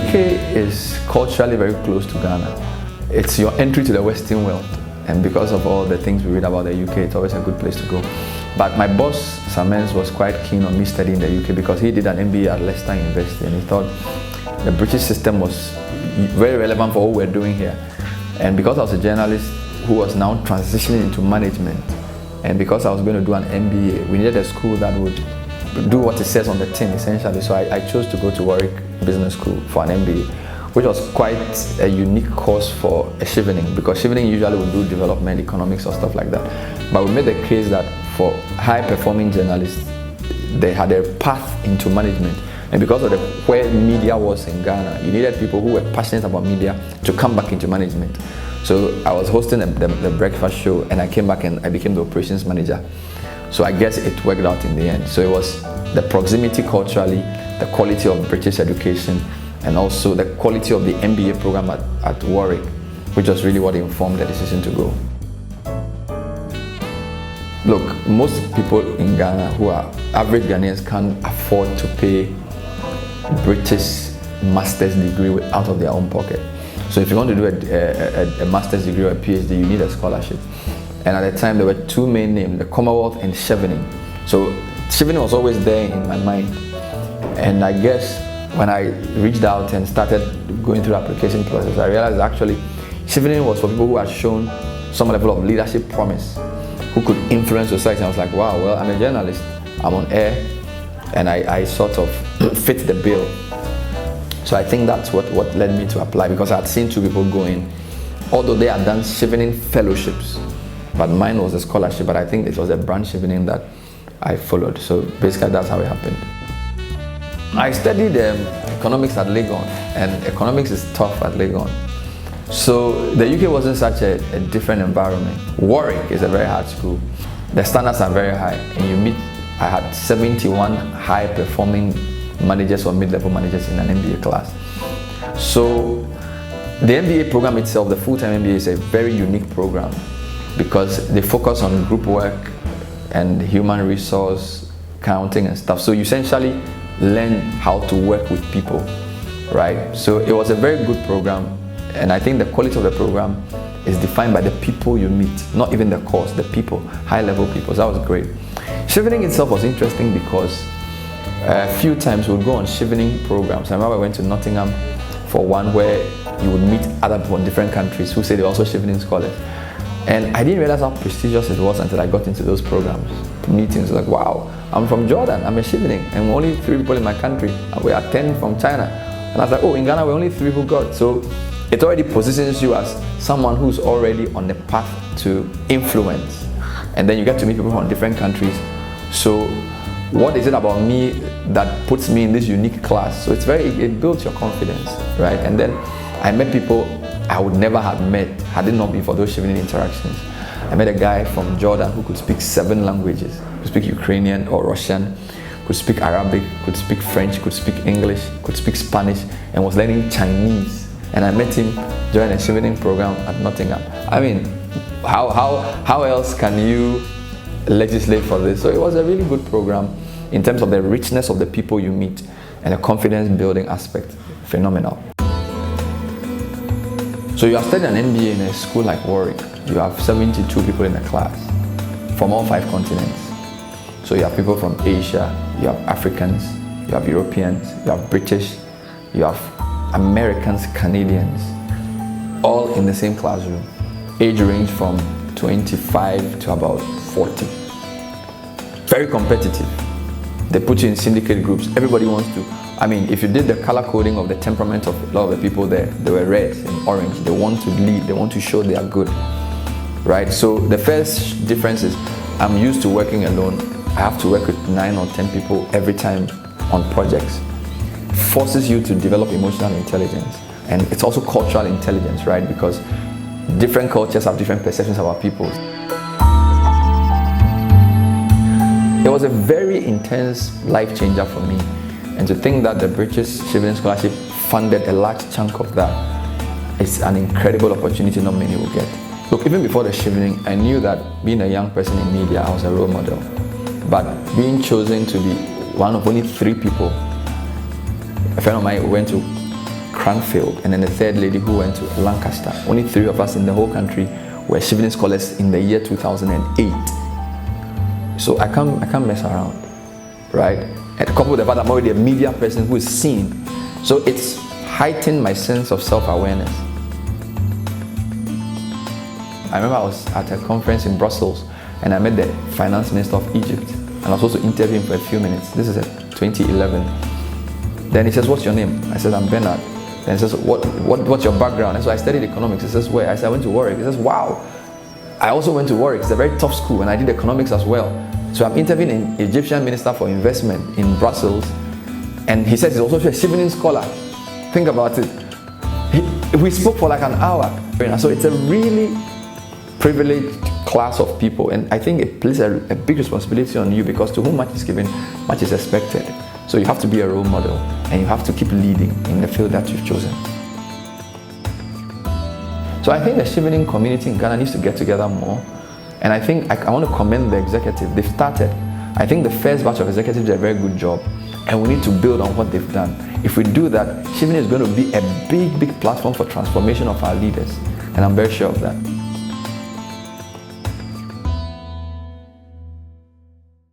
UK is culturally very close to Ghana. It's your entry to the Western world, and because of all the things we read about the UK, it's always a good place to go. But my boss, Samens, was quite keen on me studying the UK because he did an MBA at Leicester University, and he thought the British system was very relevant for what we're doing here. And because I was a journalist who was now transitioning into management, and because I was going to do an MBA, we needed a school that would do what it says on the tin, essentially. So I chose to go to Warwick Business School for an MBA, which was quite a unique course for a Chevening, because Chevening usually would do development, economics or stuff like that. But we made the case that for high-performing journalists, they had a path into management. And because of where media was in Ghana, you needed people who were passionate about media to come back into management. So I was hosting the breakfast show, and I came back and I became the operations manager. So I guess it worked out in the end. So it was the proximity culturally, the quality of British education, and also the quality of the MBA program at Warwick, which was really what informed the decision to go. Look, most people in Ghana who are average Ghanaians can't afford to pay British master's degree out of their own pocket. So if you want to do a master's degree or a PhD, you need a scholarship. And at the time, there were two main names, the Commonwealth and Chevening. So Chevening was always there in my mind. And I guess when I reached out and started going through the application process, I realized actually Chevening was for people who had shown some level of leadership promise, who could influence society. And I was like, wow, well, I'm a journalist, I'm on air, and I sort of fit the bill. So I think that's what led me to apply, because I had seen two people going, although they had done Chevening fellowships, but mine was a scholarship. But I think it was a branch Chevening that I followed. So basically that's how it happened. I studied economics at Legon, and economics is tough at Legon. So the UK wasn't such a different environment. Warwick is a very hard school. The standards are very high, and I had 71 high-performing managers or mid-level managers in an MBA class. So the MBA program itself, the full-time MBA, is a very unique program because they focus on group work and human resource counting and stuff. So you essentially learn how to work with people, right? So it was a very good program, and I think the quality of the program is defined by the people you meet, not even the course, the people, high-level people. So that was great. Chevening itself was interesting because a few times we would go on Chevening programs. I remember I went to Nottingham for one where you would meet other people in different countries who say they were also Chevening scholars. And I didn't realize how prestigious it was until I got into those programs, meetings. Like, wow, I'm from Jordan, I'm a Chevening, and we're only 3 people in my country, and we are 10 from China. And I was like, oh, in Ghana we're only 3 who got. So it already positions you as someone who's already on the path to influence. And then you get to meet people from different countries. So what is it about me that puts me in this unique class? So it builds your confidence, right? And then I met people I would never have met had it not been for those Chevening interactions. I met a guy from Jordan who could speak 7 languages. Could speak Ukrainian or Russian, could speak Arabic, could speak French, could speak English, could speak Spanish, and was learning Chinese. And I met him during a Chevening program at Nottingham. I mean, how else can you legislate for this? So it was a really good program in terms of the richness of the people you meet and the confidence building aspect. Phenomenal. So you are studying an MBA in a school like Warwick. You have 72 people in the class from all 5 continents. So you have people from Asia, you have Africans, you have Europeans, you have British, you have Americans, Canadians, all in the same classroom. Age range from 25 to about 40. Very competitive. They put you in syndicate groups. Everybody wants to. I mean, if you did the color coding of the temperament of a lot of the people there, they were red and orange. They want to lead. They want to show they are good, right? So the first difference is I'm used to working alone. I have to work with 9 or 10 people every time on projects. Forces you to develop emotional intelligence, and it's also cultural intelligence, right? Because different cultures have different perceptions about people. It was a very intense life changer for me, and to think that the British Chevening Scholarship funded a large chunk of that is an incredible opportunity not many will get. Look, even before the Chevening, I knew that being a young person in media, I was a role model. But being chosen to be one of only 3 people, a friend of mine went to Cranfield, and then the third lady who went to Lancaster. Only 3 of us in the whole country were Chevening scholars in the year 2008. So I can't mess around, right? And coupled with the fact that I'm already a media person who is seen, so it's heightened my sense of self-awareness. I remember I was at a conference in Brussels and I met the finance minister of Egypt, and I was supposed to interview him for a few minutes. This is at 2011. Then he says, "What's your name?" I said, "I'm Bernard." Then he says, what's your background? And so I studied economics. He says, "Where?" I said, "I went to Warwick." He says, "Wow, I also went to Warwick. It's a very tough school, and I did economics as well." So I'm interviewing an Egyptian minister for investment in Brussels, and he says he's also a Chevening scholar. Think about it. We spoke for like an hour. So it's a really privileged class of people, and I think it places a big responsibility on you, because to whom much is given, much is expected. So you have to be a role model, and you have to keep leading in the field that you've chosen. So I think the Chevening community in Ghana needs to get together more, and I think I want to commend the executive. They've started. I think the first batch of executives did a very good job, and we need to build on what they've done. If we do that, Chevening is going to be a big platform for transformation of our leaders, and I'm very sure of that.